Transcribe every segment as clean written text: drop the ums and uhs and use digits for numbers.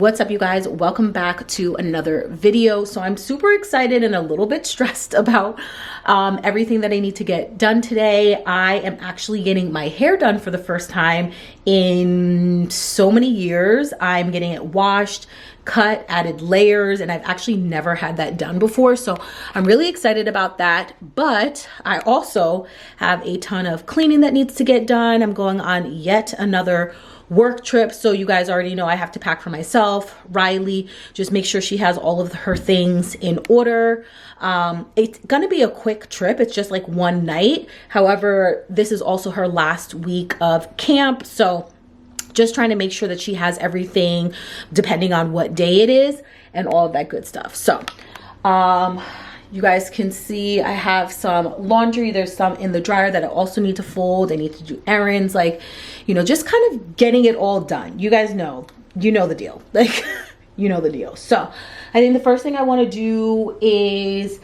What's up, you guys? Welcome back to another video. So I'm super excited and a little bit stressed about everything that I need to get done today. I am actually getting my hair done for the first time in so many years. I'm getting it washed, cut, added layers, and I've actually never had that done before. So I'm really excited about that. But I also have a ton of cleaning that needs to get done. I'm going on yet another work trip, so you guys already know I have to pack for myself. Riley, just make sure she has all of her things in order. It's gonna be a quick trip. It's just like one night. However, this is also her last week of camp, so just trying to make sure that she has everything depending on what day it is and all of that good stuff. So you guys can see I have some laundry. There's some in the dryer that I also need to fold. I need to do errands, like, you know, just kind of getting it all done. You guys know, you know the deal. Like, you know the deal. So I think the first thing I want to do is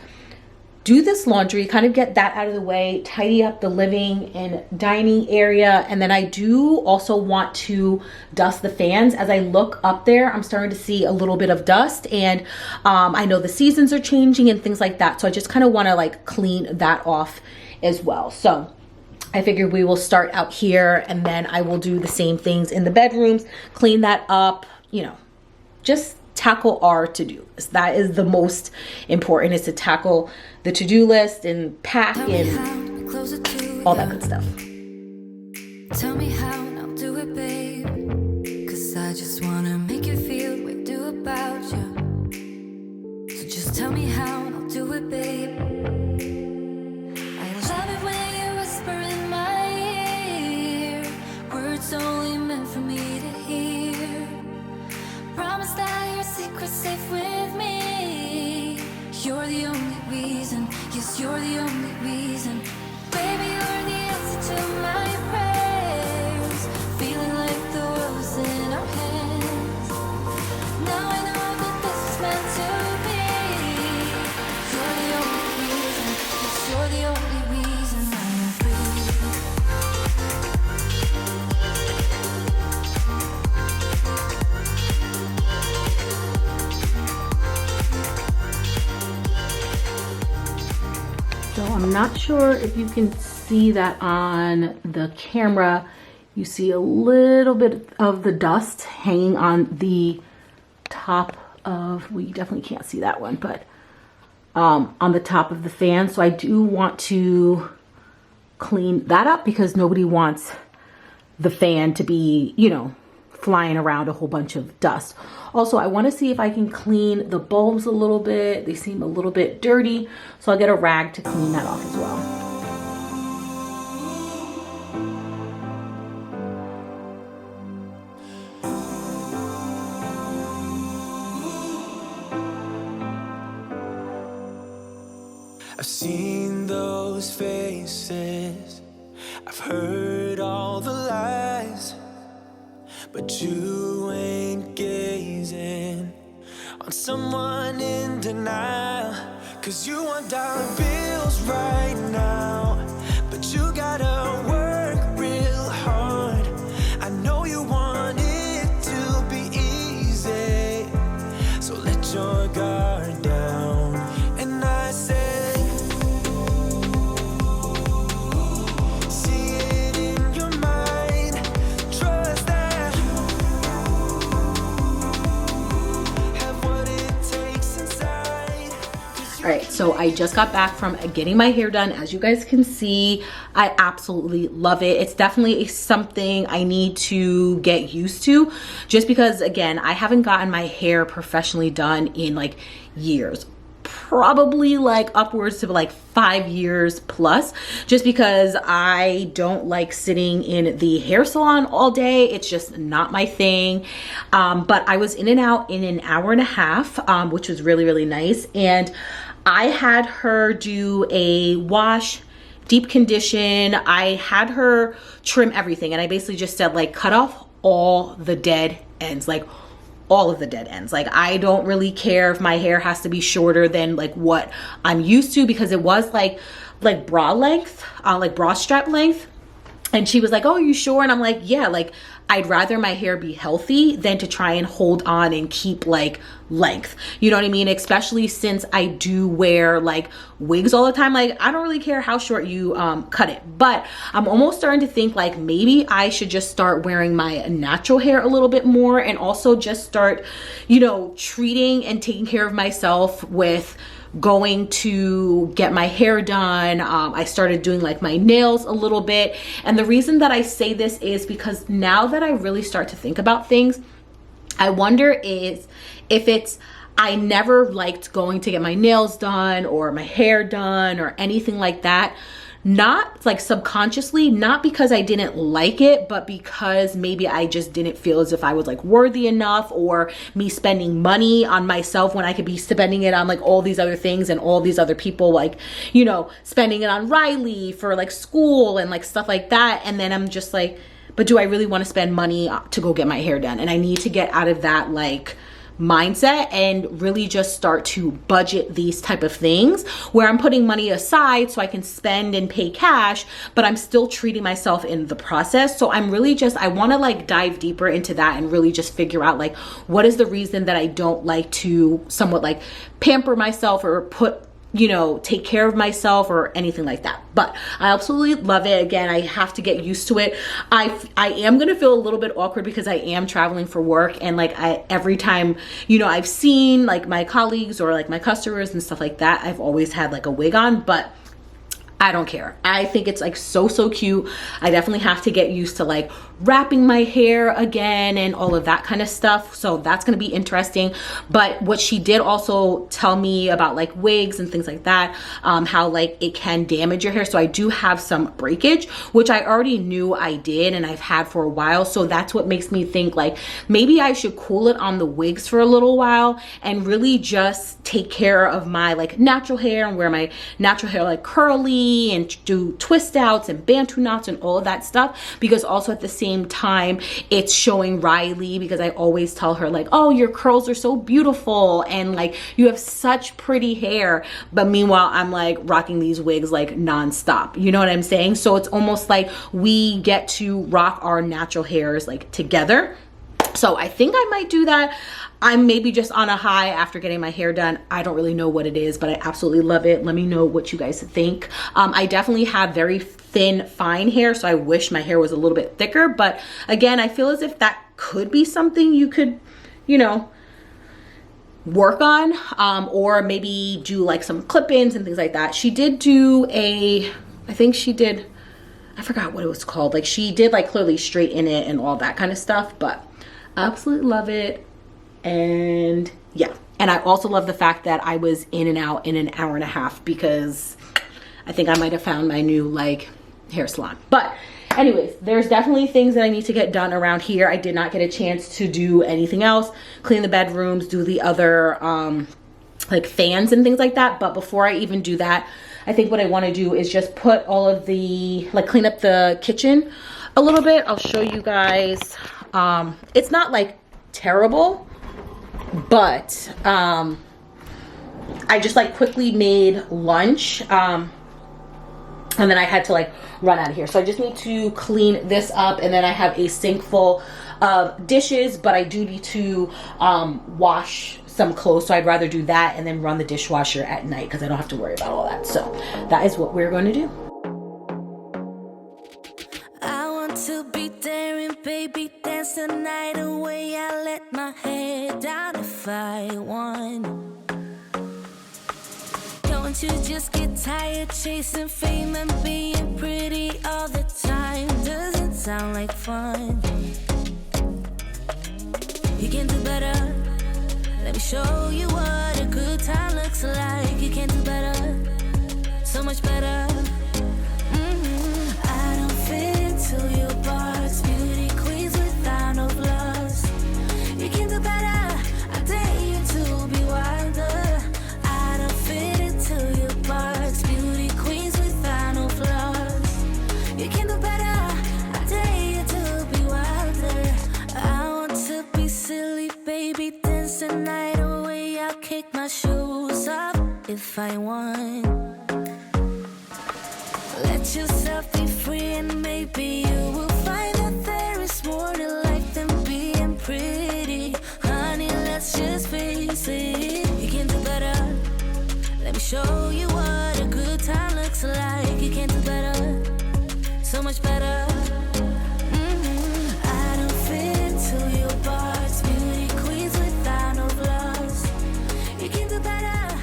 do this laundry, kind of get that out of the way, tidy up the living and dining area. And then I do also want to dust the fans. As I look up there, I'm starting to see a little bit of dust, and I know the seasons are changing and things like that. So I just kind of want to like clean that off as well. So I figured we will start out here, and then I will do the same things in the bedrooms, clean that up, you know, just tackle our to-do list. That is the most important, is to tackle the to-do list and pack and all that good stuff. Tell me how and I'll do it, babe, 'cause I just wanna make you feel what I do about you. So just tell me how and I'll do it, babe. I love it when you whisper in my ear, words only meant for me to hear. Promise that your secret's safe with me. You're the only reason, yes, you're the only reason. Baby, you're the answer to my prayers. Feeling like the world's in our hands. Now I know that this is meant to be. You're the only reason, yes, you're the only reason I'm free. So I'm not sure if you can see that on the camera. You see a little bit of the dust hanging on the top of, well, you definitely can't see that one, but on the top of the fan. So I do want to clean that up because nobody wants the fan to be, you know, flying around a whole bunch of dust. Also, I want to see if I can clean the bulbs a little bit. They seem a little bit dirty, so I'll get a rag to clean that off as well. I've seen those faces, I've heard all the lies, but you ain't gazing on someone in denial. 'Cause you want dollar bills right now, but you gotta work real hard. I know you want it to be easy, so let your guard down. And I said, all right, so I just got back from getting my hair done. As you guys can see, I absolutely love it. It's definitely something I need to get used to, just because, again, I haven't gotten my hair professionally done in like years. Probably like upwards to like 5 years plus, just because I don't like sitting in the hair salon all day. It's just not my thing. But I was in and out in an hour and a half, which was really, really nice. And I had her do a wash, deep condition. I had her trim everything. And I basically just said, like, cut off all the dead ends, like all of the dead ends. Like, I don't really care if my hair has to be shorter than like what I'm used to, because it was like bra length, like bra strap length. And she was like, oh, are you sure? And I'm like, yeah, like I'd rather my hair be healthy than to try and hold on and keep like length. You know what I mean? Especially since I do wear like wigs all the time. Like I don't really care how short you cut it, but I'm almost starting to think like maybe I should just start wearing my natural hair a little bit more, and also just start, you know, treating and taking care of myself with going to get my hair done. I started doing like my nails a little bit. And the reason that I say this is because now that I really start to think about things, I wonder if it's, I never liked going to get my nails done or my hair done or anything like that. Not like subconsciously, not because I didn't like it, but because maybe I just didn't feel as if I was like worthy enough, or me spending money on myself when I could be spending it on like all these other things and all these other people, like, you know, spending it on Riley for like school and like stuff like that. And then I'm just like, but do I really want to spend money to go get my hair done? And I need to get out of that like mindset and really just start to budget these type of things where I'm putting money aside so I can spend and pay cash, but I'm still treating myself in the process. So I'm really just, I want to like dive deeper into that and really just figure out like, what is the reason that I don't like to somewhat like pamper myself or put, you know, take care of myself or anything like that. But I absolutely love it. Again, I have to get used to it. I am going to feel a little bit awkward because I am traveling for work, and like every time, you know, I've seen like my colleagues or like my customers and stuff like that, I've always had like a wig on, but I don't care. I think it's like so cute. I definitely have to get used to like wrapping my hair again and all of that kind of stuff. So that's going to be interesting. But what she did also tell me about like wigs and things like that, how like it can damage your hair. So I do have some breakage, which I already knew I did and I've had for a while. So that's what makes me think like maybe I should cool it on the wigs for a little while and really just take care of my like natural hair and wear my natural hair like curly and do twist outs and bantu knots and all of that stuff. Because also at the same time, it's showing Riley, because I always tell her like, oh, your curls are so beautiful and like you have such pretty hair, but meanwhile I'm like rocking these wigs like nonstop, you know what I'm saying? So it's almost like we get to rock our natural hairs like together. So I think I might do that. I'm maybe just on a high after getting my hair done. I don't really know what it is, but I absolutely love it. Let me know what you guys think. I definitely have very thin, fine hair, so I wish my hair was a little bit thicker. But again, I feel as if that could be something you could, you know, work on, or maybe do like some clip-ins and things like that. She did do I think she did, I forgot what it was called. Like she did like clearly straighten it and all that kind of stuff, but I absolutely love it. And yeah, and I also love the fact that I was in and out in an hour and a half, because I think I might have found my new like hair salon. But anyways, there's definitely things that I need to get done around here. I did not get a chance to do anything else, clean the bedrooms, do the other like fans and things like that. But before I even do that, I think what I want to do is just put all of the, like clean up the kitchen a little bit. I'll show you guys. It's not like terrible, but I just like quickly made lunch, and then I had to like run out of here. So I just need to clean this up, and then I have a sink full of dishes, but I do need to wash some clothes, so I'd rather do that and then run the dishwasher at night because I don't have to worry about all that. So that is what we're going to do. I want to be there and baby dance the night away. I let my head down if I want. Don't you just get tired chasing fame and being pretty all the time? Doesn't sound like fun. You can do better. Let me show you what a good time looks like. You can do better, so much better. I don't fit into your box. Beauty queens without no flaws. You can do better. I dare you to be wilder. I don't fit into your box. Beauty queens without no flaws. You can do better. I dare you to be wilder. I want to be silly, baby. Dance the night away. I'll kick my shoes off if I want. Let yourself be free, and maybe you will find that there is more to life. just face it, you can do better. Let me show you what a good time looks like. You can do better, so much better. I don't fit to your parts, beauty queens without no flaws. You can do better.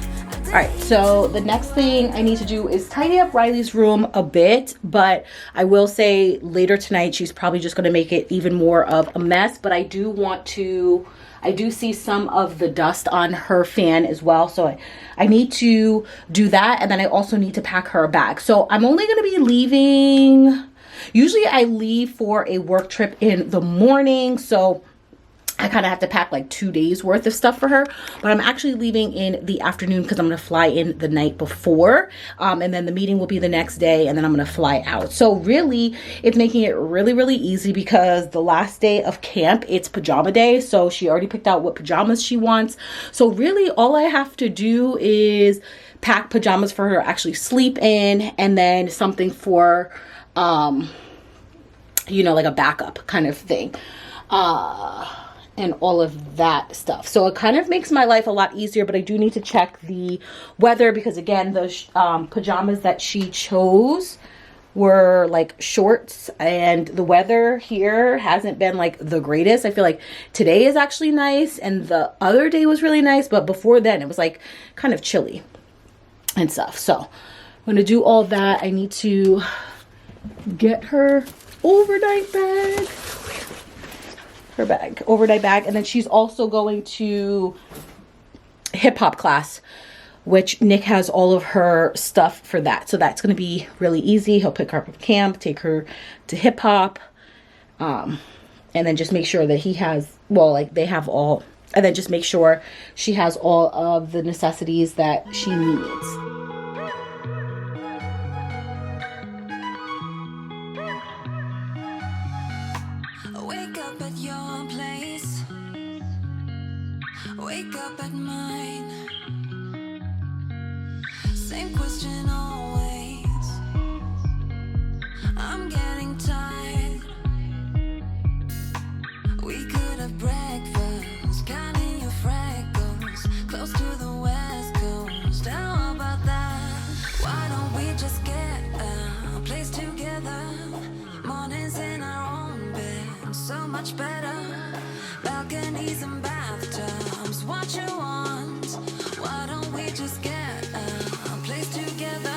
All right, so the next thing I need to do is tidy up Riley's room a bit, but I will say later tonight she's probably just going to make it even more of a mess. But I do see some of the dust on her fan as well, so I need to do that. And then I also need to pack her a bag. So I'm only going to be leaving, usually I leave for a work trip in the morning, so I kind of have to pack like 2 days worth of stuff for her, but I'm actually leaving in the afternoon because I'm going to fly in the night before, and then the meeting will be the next day, and then I'm going to fly out. So really, it's making it really, really easy because the last day of camp, it's pajama day, so she already picked out what pajamas she wants. So really, all I have to do is pack pajamas for her to actually sleep in, and then something for, you know, like a backup kind of thing. And all of that stuff. So it kind of makes my life a lot easier, but I do need to check the weather because again, the pajamas that she chose were like shorts, and the weather here hasn't been like the greatest. I feel like today is actually nice and the other day was really nice, but before then it was like kind of chilly and stuff. So I'm gonna do all that. I need to get her overnight bag. Overnight bag, and then she's also going to hip hop class, which Nick has all of her stuff for that. So that's going to be really easy. He'll pick her up at camp, take her to hip hop, and then just make sure that he has, well, like they have all, and then just make sure she has all of the necessities that she needs. Wake up at your place, wake up at mine. Same question always. I'm getting tired. We could have breakfast, counting your freckles, close to the west coast. How about that? Why don't we just get a place together? Mornings in our own bed, so much better. Balconies and bathtubs, what you want? Why don't we just get a place together?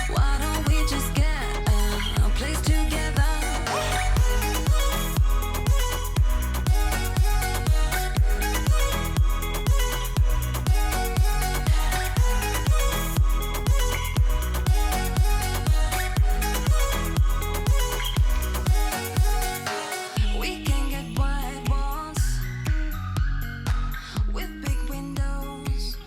Why don't we just get a place together? We can get white walls with big windows.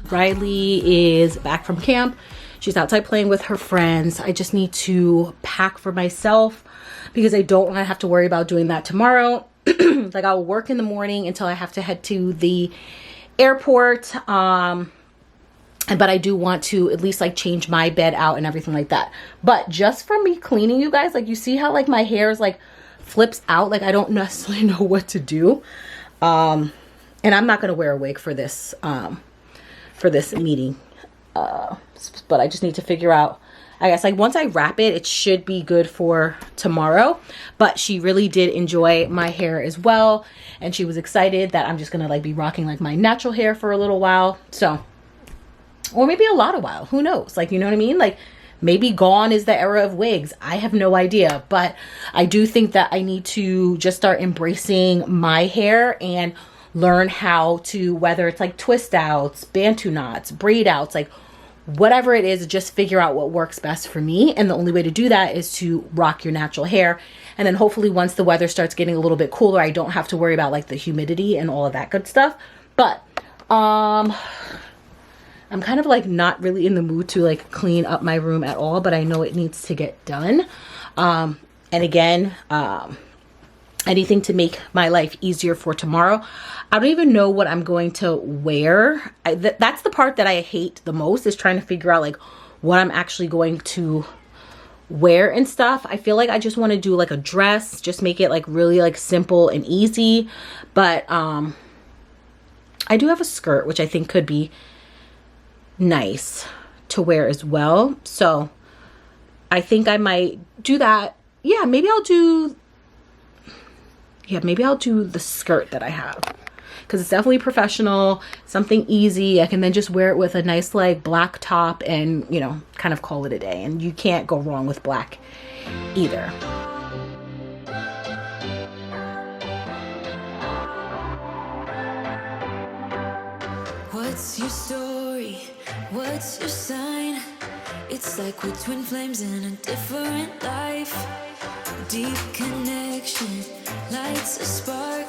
Riley is back from camp. She's outside playing with her friends. I just need to pack for myself because I don't want to have to worry about doing that tomorrow. Like I'll work in the morning until I have to head to the airport. But I do want to at least like change my bed out and everything like that. But just for me cleaning, you guys, like you see how like my hair is like flips out. Like I don't necessarily know what to do. And I'm not going to wear a wig for this meeting. But I just need to figure out, I guess like once I wrap it, it should be good for tomorrow. But she really did enjoy my hair as well. And she was excited that I'm just going to like be rocking like my natural hair for a little while. So, or maybe a lot of while, who knows? Like, you know what I mean? Like maybe gone is the era of wigs. I have no idea, but I do think that I need to just start embracing my hair and learn how to, whether it's like twist outs, bantu knots, braid outs, like whatever it is, just figure out what works best for me. And the only way to do that is to rock your natural hair. And then hopefully once the weather starts getting a little bit cooler, I don't have to worry about like the humidity and all of that good stuff. But I'm kind of like not really in the mood to like clean up my room at all, but I know it needs to get done. And again, anything to make my life easier for tomorrow. I don't even know what I'm going to wear. That's the part that I hate the most, is trying to figure out like what I'm actually going to wear and stuff. I feel like I just want to do like a dress, just make it like really like simple and easy. But I do have a skirt, which I think could be nice to wear as well. So I think I might do that. Yeah, maybe I'll do the skirt that I have, because it's definitely professional, something easy. I can then just wear it with a nice like black top and, you know, kind of call it a day. And you can't go wrong with black either. What's your story? What's your sign? It's like we're twin flames in a different life. Deep connection lights a spark.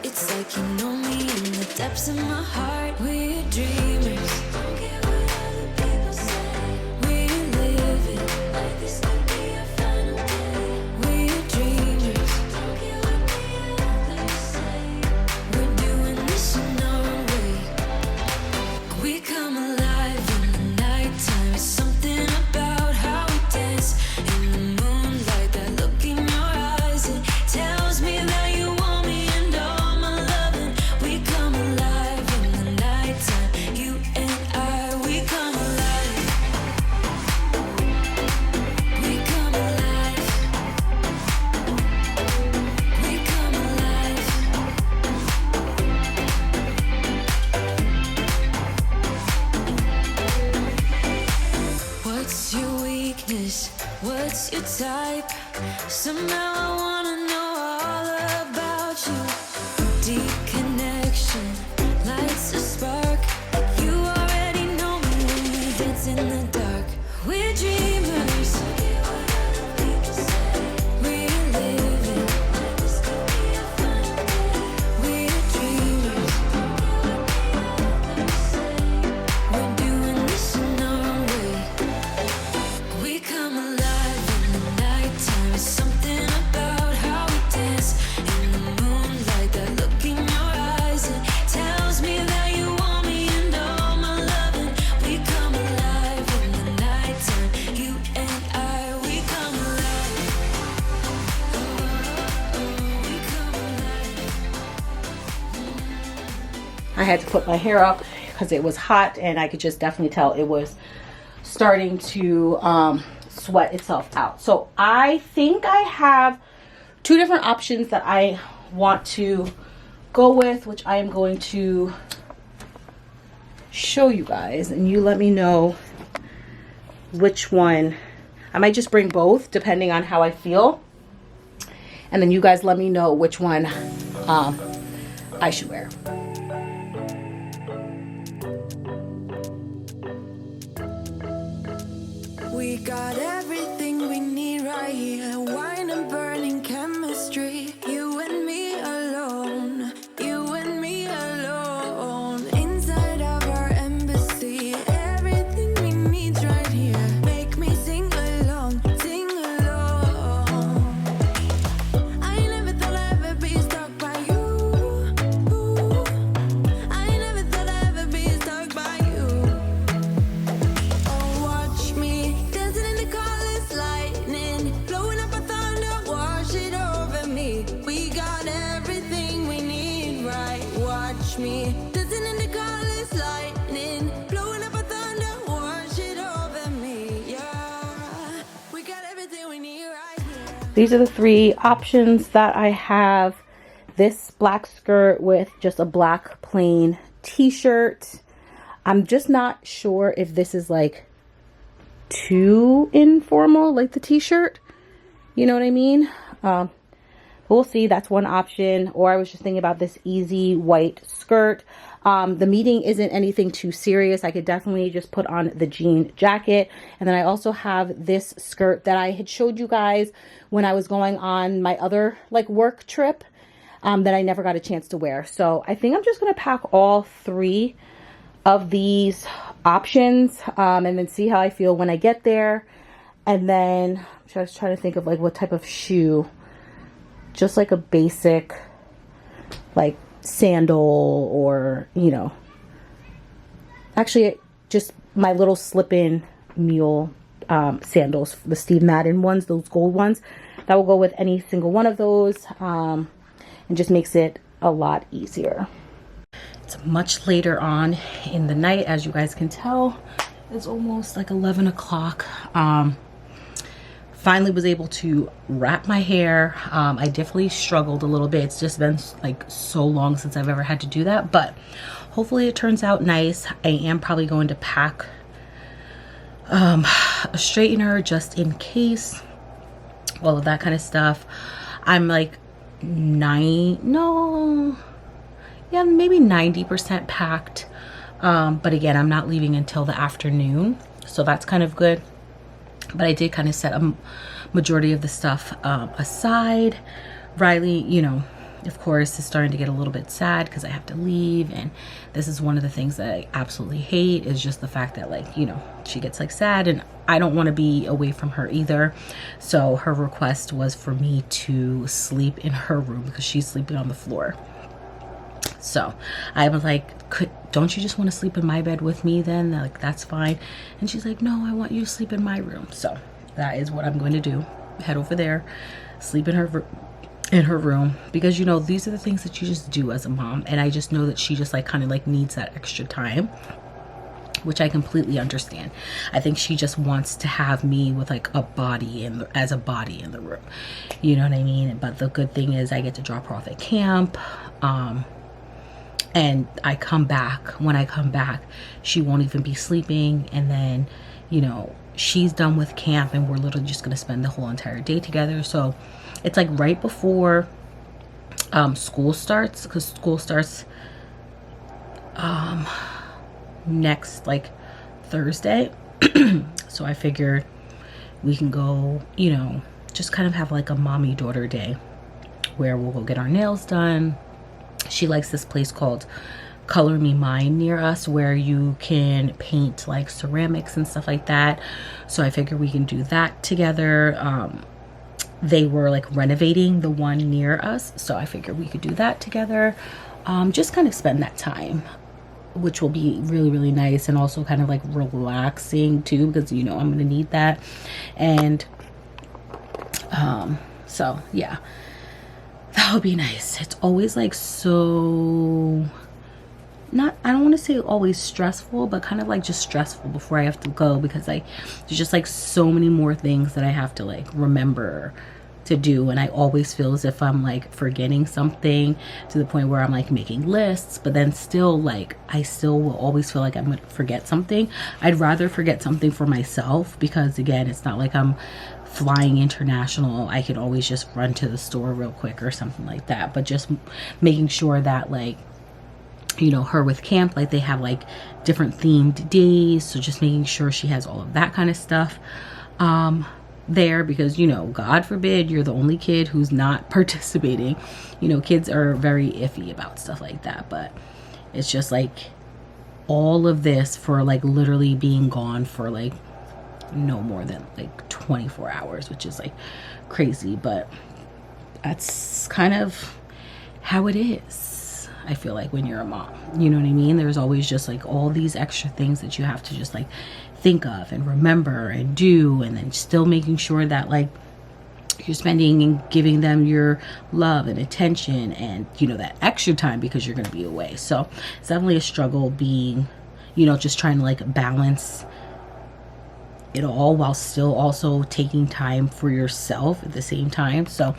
It's like you know me in the depths of my heart. We're dreamers. Don't care what other people say. We're living like this could be our final day. We're dreamers. Don't care what the others say. We're doing this in our way. We come alive in the nighttime. Something about how we dance in the moonlight. That look in your eyes, it tells me that you want me and all my loving. We come alive in the nighttime. You and I, we come alive. We come alive. We come alive. What's your weakness? What's your type? Somehow I wanna know all about you. Deep connection lights a spark. You already know me when we dance in the dark. We're dreamers. We're living. We're dreamers. We're doing this in our way. We come alive in the nighttime. Something about how we dance in the moonlight. That look in your eyes, it tells me that you want me and all my loving. We come alive in the nighttime. You and I, we come alive. We come alive. I had to put my hair up because it was hot, and I could just definitely tell it was starting to sweat itself out. So I think I have two different options that I want to go with, which I am going to show you guys, and you let me know which one. I might just bring both depending on how I feel, and then you guys let me know which one I should wear. We got everything we need right here. Wine and burning chemistry. You and me alone. You and me alone. Inside of our embassy. Everything we need right here. Make me sing along. Sing along. I never thought I'd ever be stuck by you. I never thought I'd ever be stuck by you. Oh, watch me dancing in the colors, lightning, blowing up a thunder, wash it over me. We got everything we need, right? Watch me dancing in the colors, lightning, blowing up a thunder, wash it over me. Yeah, we got everything we need right here. These are the three options that I have. This black skirt with just a black plain t-shirt. I'm just not sure if this is like too informal, like the t-shirt, you know what I mean? We'll see. That's one option. Or I was just thinking about this easy white skirt. The meeting isn't anything too serious. I could definitely just put on the jean jacket. And then I also have this skirt that I had showed you guys when I was going on my other like work trip, that I never got a chance to wear. So I think I'm just going to pack all three of these options, and then see how I feel when I get there. And then I was trying to think of like what type of shoe just like a basic like sandal, or you know, actually just my little slip-in mule sandals, the Steve Madden ones, those gold ones. That will go with any single one of those, and just makes it a lot easier. It's much later on in the night, as you guys can tell. It's almost like 11 o'clock. Finally was able to wrap my hair. I definitely struggled a little bit. It's just been like so long since I've ever had to do that, but hopefully it turns out nice. I am probably going to pack a straightener just in case, all of that kind of stuff. I'm like maybe 90% packed, but again, I'm not leaving until the afternoon, so that's kind of good. But I did kind of set a majority of the stuff aside. Riley, you know, of course, is starting to get a little bit sad because I have to leave, and this is one of the things that I absolutely hate, is just the fact that, like, you know, she gets like sad, and I don't want to be away from her either. So her request was for me to sleep in her room because she's sleeping on the floor. So I was like, don't you just want to sleep in my bed with me then? Like, that's fine. And she's like, no, I want you to sleep in my room. So that is what I'm going to do. Head over there, sleep in her room, because, you know, these are the things that you just do as a mom. And I just know that she just like kind of like needs that extra time, which I completely understand. I think she just wants to have me with like a body as a body in the room. You know what I mean? But the good thing is I get to drop her off at camp. And I come back. When I come back, she won't even be sleeping. And then, you know, she's done with camp, and we're literally just going to spend the whole entire day together. So it's like right before school starts, because school starts next like Thursday. So I figured we can go, you know, just kind of have like a mommy daughter day where we'll go get our nails done. She likes this place called Color Me Mine near us, where you can paint like ceramics and stuff like that. So I figured we can do that together. They were like renovating the one near us, so I figured we could do that together. Just kind of spend that time, which will be really, really nice, and also kind of like relaxing too, because, you know, I'm gonna need that. And so yeah, that would be nice. It's always like so, not, I don't want to say always stressful, but kind of like just stressful before I have to go, because like there's just like so many more things that I have to like remember to do, and I always feel as if I'm like forgetting something, to the point where I'm like making lists, but then still like I still will always feel like I'm gonna forget something. I'd rather forget something for myself, because again, it's not like I'm flying international. I could always just run to the store real quick or something like that. But just making sure that, like, you know, her with camp, like they have like different themed days, so just making sure she has all of that kind of stuff there, because, you know, God forbid you're the only kid who's not participating. You know, kids are very iffy about stuff like that, but it's just like all of this for like literally being gone for like no more than like 24 hours, which is like crazy, but that's kind of how it is. I feel like when you're a mom, you know what I mean? There's always just like all these extra things that you have to just like think of and remember and do, and then still making sure that like you're spending and giving them your love and attention, and, you know, that extra time, because you're going to be away. So it's definitely a struggle being, you know, just trying to like balance it all while still also taking time for yourself at the same time. So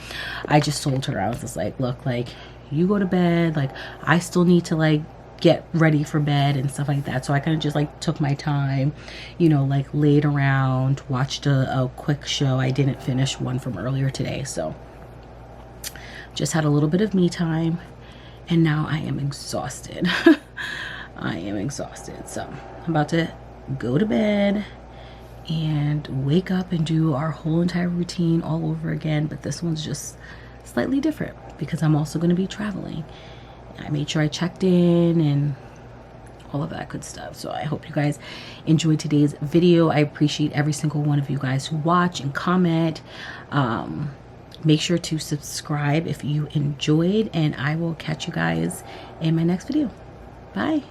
I just told her, I was just like, look, like, you go to bed, like I still need to like get ready for bed and stuff like that. So I kind of just like took my time, you know, like laid around, watched a quick show. I didn't finish one from earlier today, so just had a little bit of me time, and now I am exhausted. I am exhausted. So I'm about to go to bed and wake up and do our whole entire routine all over again, but this one's just slightly different because I'm also going to be traveling. I made sure I checked in and all of that good stuff. So I hope you guys enjoyed today's video. I appreciate every single one of you guys who watch and comment. Make sure to subscribe if you enjoyed, and I will catch you guys in my next video. Bye.